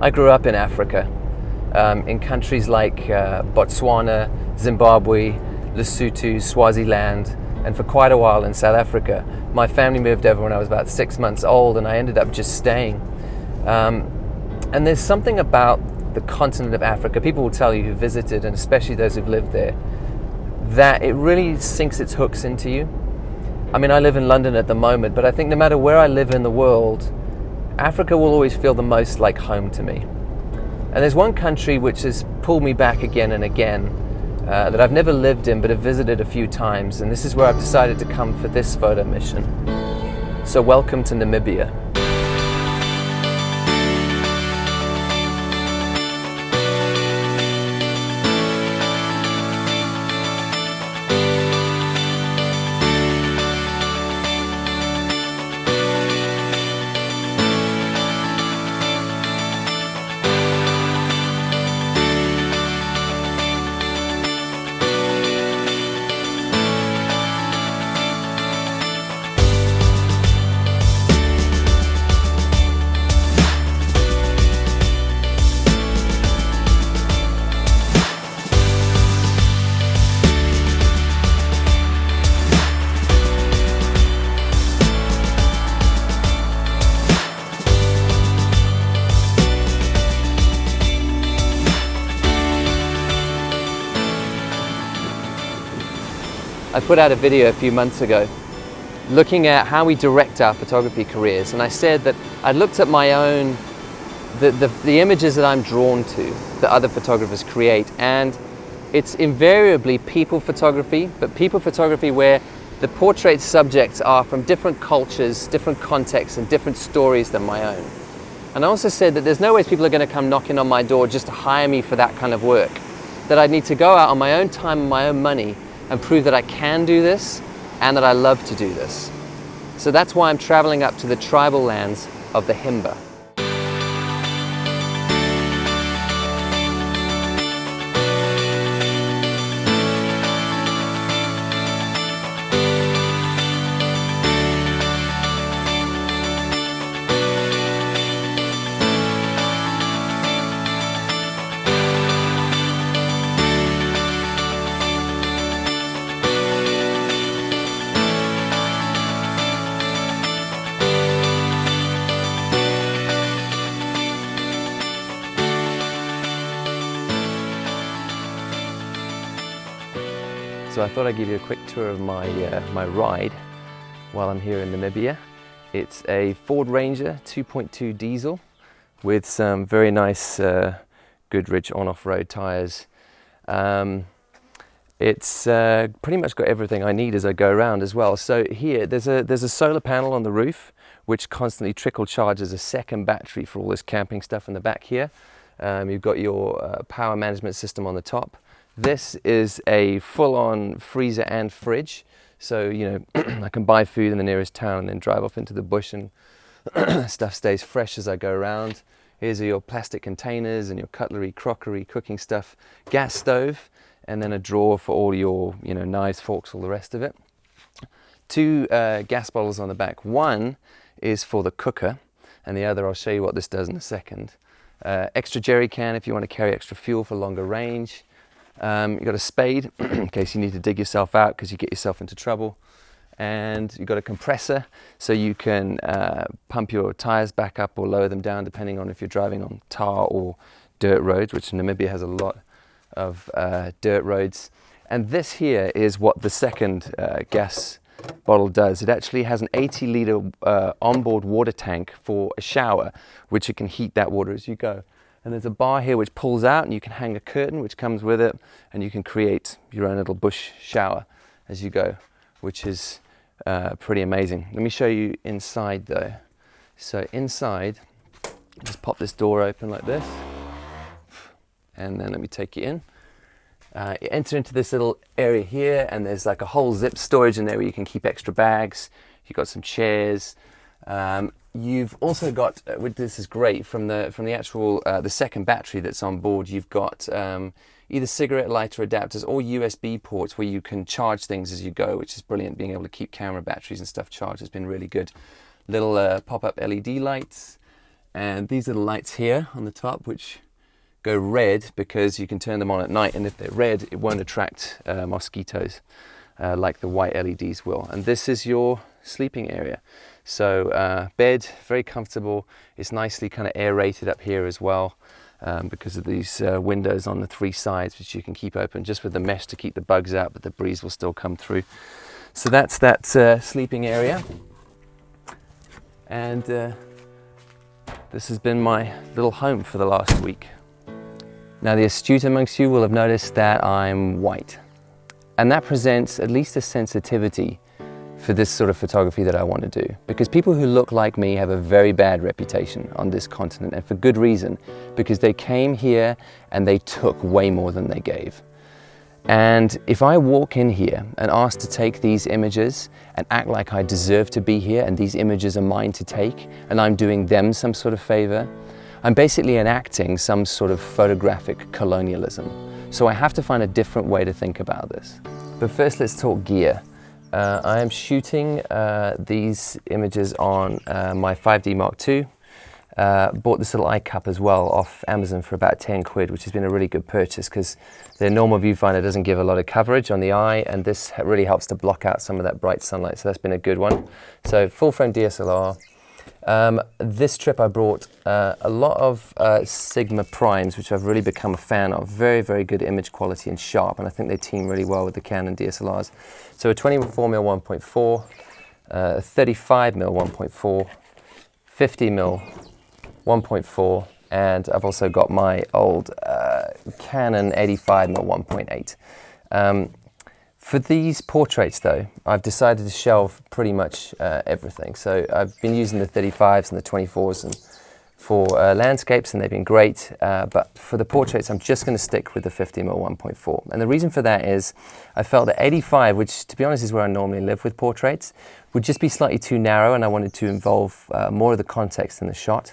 I grew up in Africa, in countries like Botswana, Zimbabwe, Lesotho, Swaziland, and for quite a while in South Africa. My family moved over when I was about 6 months old, and I ended up just staying. And there's something about the continent of Africa, people will tell you who visited, and especially those who've lived there, that it really sinks its hooks into you. I mean, I live in London at the moment, but I think no matter where I live in the world, Africa will always feel the most like home to me. And there's one country which has pulled me back again and again, that I've never lived in but have visited a few times, and this is where I've decided to come for this photo mission. So welcome to Namibia. I put out a video a few months ago looking at how we direct our photography careers, and I said that I looked at my own, the images that I'm drawn to that other photographers create, and it's invariably people photography, but people photography where the portrait subjects are from different cultures, different contexts, and different stories than my own. And I also said that there's no way people are going to come knocking on my door just to hire me for that kind of work, that I need to go out on my own time and my own money and prove that I can do this and that I love to do this. So that's why I'm traveling up to the tribal lands of the Himba. So I thought I'd give you a quick tour of my ride while I'm here in Namibia. It's a Ford Ranger 2.2 diesel with some very nice Goodrich on-off-road tires. It's pretty much got everything I need as I go around as well. So here, there's a solar panel on the roof which constantly trickle charges a second battery for all this camping stuff in the back here. You've got your power management system on the top. This is a full-on freezer and fridge, so you know I can buy food in the nearest town and then drive off into the bush, and stuff stays fresh as I go around. Here's your plastic containers and your cutlery, crockery, cooking stuff, gas stove, and then a drawer for all your knives, forks, all the rest of it. Two gas bottles on the back. One is for the cooker, and the other, I'll show you what this does in a second. Extra jerry can if you want to carry extra fuel for longer range. You've got a spade in case you need to dig yourself out because you get yourself into trouble, and you've got a compressor so you can pump your tires back up or lower them down depending on if you're driving on tar or dirt roads, which Namibia has a lot of dirt roads. And this here is what the second gas bottle does. It actually has an 80-litre onboard water tank for a shower, which you can heat that water as you go. And there's a bar here which pulls out, and you can hang a curtain which comes with it, and you can create your own little bush shower as you go, which is pretty amazing. Let me show you inside though. So inside, just pop this door open like this, and then let me take you in. You enter into this little area here, and there's like a whole zip storage in there where you can keep extra bags. You've got some chairs. You've also got, this is great, from the actual the second battery that's on board. You've got either cigarette lighter adapters or USB ports where you can charge things as you go, which is brilliant. Being able to keep camera batteries and stuff charged has been really good. Little pop-up LED lights, And these are the lights here on the top, which go red because you can turn them on at night, and if they're red, it won't attract mosquitoes like the white LEDs will. And this is your sleeping area. So bed, very comfortable. It's nicely kind of aerated up here as well because of these windows on the 3 sides, which you can keep open just with the mesh to keep the bugs out, but the breeze will still come through. So that's that sleeping area. And this has been my little home for the last week. Now, the astute amongst you will have noticed that I'm white, and that presents at least a sensitivity for this sort of photography that I want to do, because people who look like me have a very bad reputation on this continent, and for good reason, because they came here and they took way more than they gave. And if I walk in here and ask to take these images and act like I deserve to be here and these images are mine to take and I'm doing them some sort of favor, I'm basically enacting some sort of photographic colonialism. So I have to find a different way to think about this. But first, let's talk gear. I am shooting these images on my 5D Mark II. Bought this little eye cup as well off Amazon for about 10 quid, which has been a really good purchase because the normal viewfinder doesn't give a lot of coverage on the eye, and this really helps to block out some of that bright sunlight, so that's been a good one. So full frame DSLR. This trip I brought a lot of Sigma primes, which I've really become a fan of. Very, very good image quality and sharp, and I think they team really well with the Canon DSLRs. So a 24mm 1.4, 35mm 1.4, 50mm 1.4, and I've also got my old Canon 85mm 1.8. For these portraits though, I've decided to shelve pretty much everything. So I've been using the 35s and the 24s and for landscapes, and they've been great. But for the portraits, I'm just going to stick with the 50mm 1.4. And the reason for that is I felt that 85, which to be honest is where I normally live with portraits, would just be slightly too narrow, and I wanted to involve more of the context in the shot.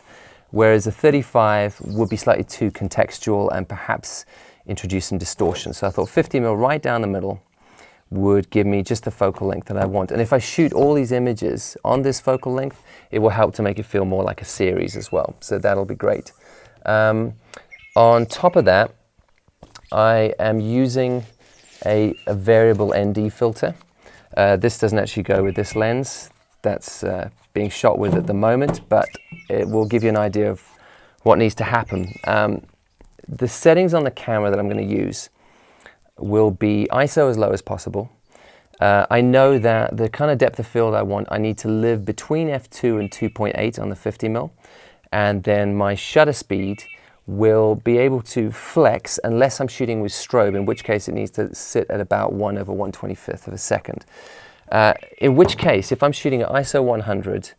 Whereas the 35 would be slightly too contextual and perhaps introduce some distortion. So I thought 50mm right down the middle would give me just the focal length that I want. And if I shoot all these images on this focal length, it will help to make it feel more like a series as well. So that'll be great. On top of that, I am using a variable ND filter. This doesn't actually go with this lens that's being shot with at the moment, but it will give you an idea of what needs to happen. The settings on the camera that I'm going to use will be ISO as low as possible. I know that the kind of depth of field I want, I need to live between f2 and 2.8 on the 50mm, and then my shutter speed will be able to flex unless I'm shooting with strobe, in which case it needs to sit at about 1/125th of a second. In which case, if I'm shooting at ISO 100,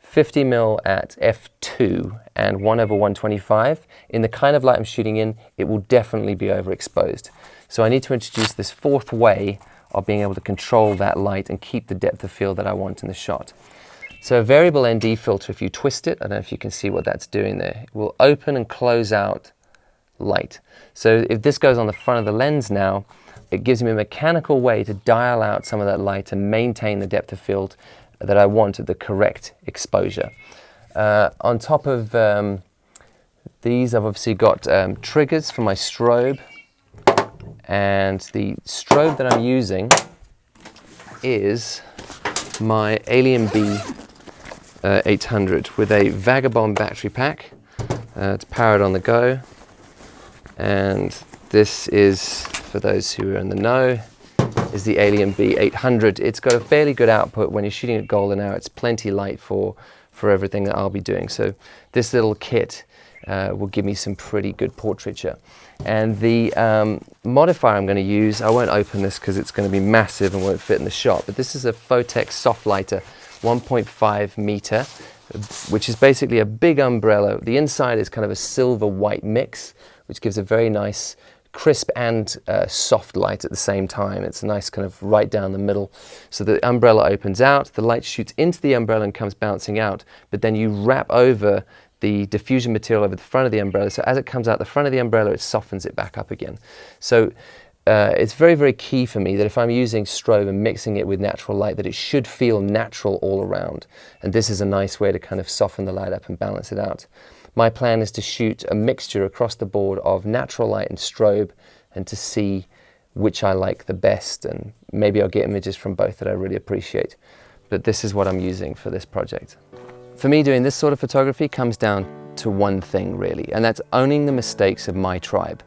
50mm at f2 and 1/125, in the kind of light I'm shooting in, it will definitely be overexposed. So I need to introduce this fourth way of being able to control that light and keep the depth of field that I want in the shot. So a variable ND filter, if you twist it, I don't know if you can see what that's doing there, it will open and close out light. So if this goes on the front of the lens now, it gives me a mechanical way to dial out some of that light and maintain the depth of field that I want at the correct exposure. On top of these, I've obviously got triggers for my strobe, and the strobe that I'm using is my Alien B 800 with a Vagabond battery pack. It's powered on the go, and this is, for those who are in the know, is the Alien B 800. It's got a fairly good output. When you're shooting at golden hour, it's plenty light for everything that I'll be doing. So this little kit will give me some pretty good portraiture. And the modifier I'm going to use, I won't open this because it's going to be massive and won't fit in the shot, but this is a Photex soft lighter 1.5 meter, which is basically a big umbrella. The inside is kind of a silver white mix, which gives a very nice crisp and soft light at the same time. It's a nice kind of right down the middle. So the umbrella opens out, the light shoots into the umbrella and comes bouncing out, but then you wrap over the diffusion material over the front of the umbrella, so as it comes out the front of the umbrella, it softens it back up again. So it's very, very key for me that if I'm using strobe and mixing it with natural light, that it should feel natural all around. And this is a nice way to kind of soften the light up and balance it out. My plan is to shoot a mixture across the board of natural light and strobe, and to see which I like the best, and maybe I'll get images from both that I really appreciate. But this is what I'm using for this project. For me, doing this sort of photography comes down to one thing really, and that's owning the mistakes of my tribe.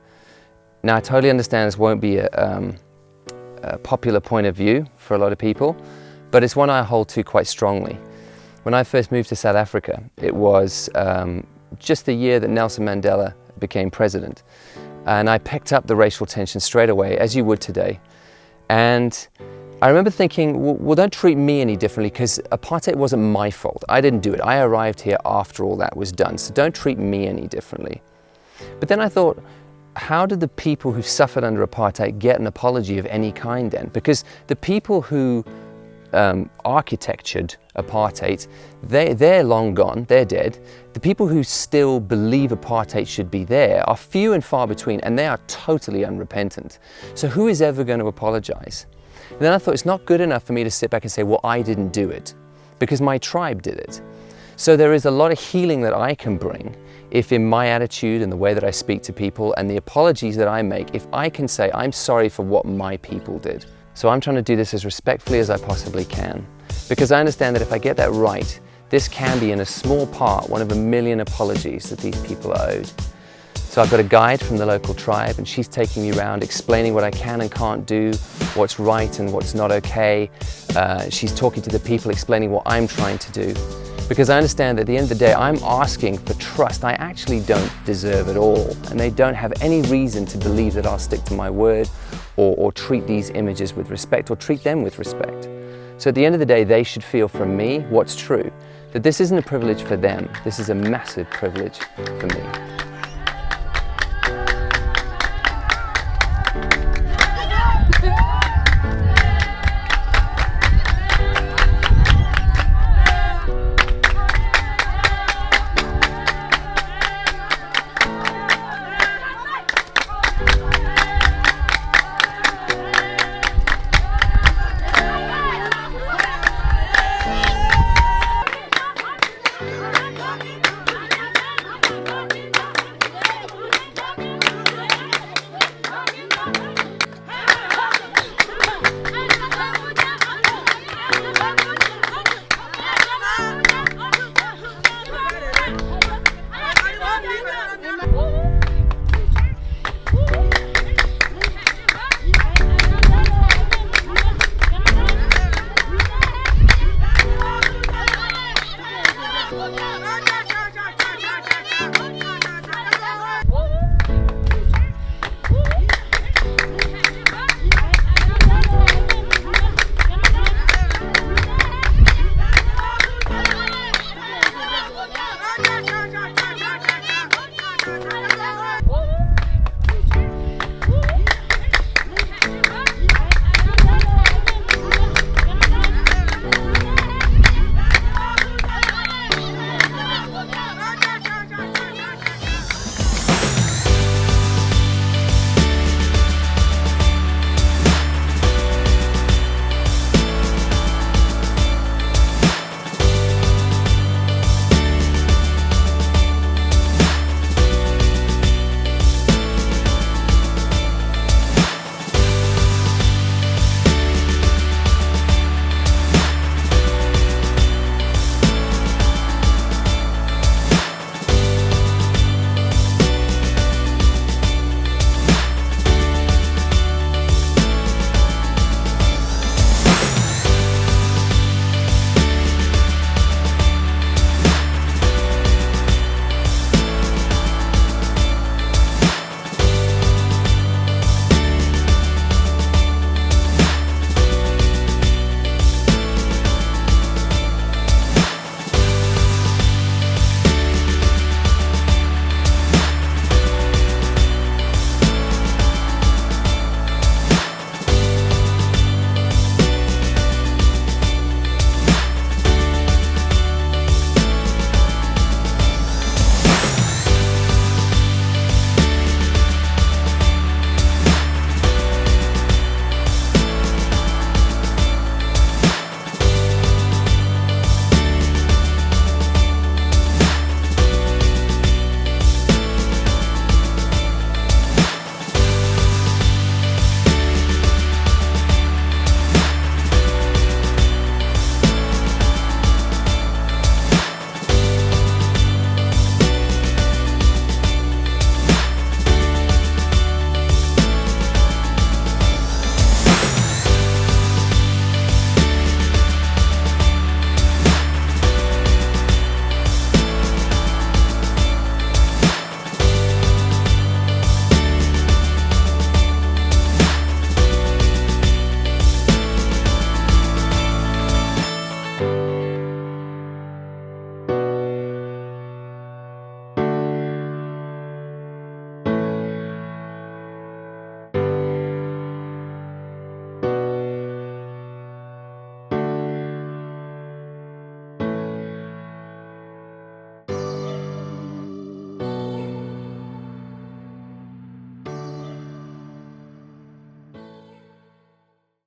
Now, I totally understand this won't be a popular point of view for a lot of people, but it's one I hold to quite strongly. When I first moved to South Africa, it was just the year that Nelson Mandela became president. And I picked up the racial tension straight away, as you would today. And I remember thinking, well, don't treat me any differently, because apartheid wasn't my fault. I didn't do it. I arrived here after all that was done, so don't treat me any differently. But then I thought, how did the people who suffered under apartheid get an apology of any kind then? Because the people who architectured apartheid, they're long gone, they're dead. The people who still believe apartheid should be there are few and far between, and they are totally unrepentant. So who is ever going to apologize? And then I thought, it's not good enough for me to sit back and say, well, I didn't do it, because my tribe did it. So there is a lot of healing that I can bring if, in my attitude and the way that I speak to people and the apologies that I make, if I can say, I'm sorry for what my people did. So I'm trying to do this as respectfully as I possibly can, because I understand that if I get that right, this can be in a small part one of a million apologies that these people are owed. So I've got a guide from the local tribe, and she's taking me around explaining what I can and can't do, what's right and what's not okay. She's talking to the people, explaining what I'm trying to do. Because I understand that at the end of the day, I'm asking for trust I actually don't deserve at all, and they don't have any reason to believe that I'll stick to my word or treat these images with respect or treat them with respect. So at the end of the day, they should feel from me what's true, that this isn't a privilege for them, this is a massive privilege for me.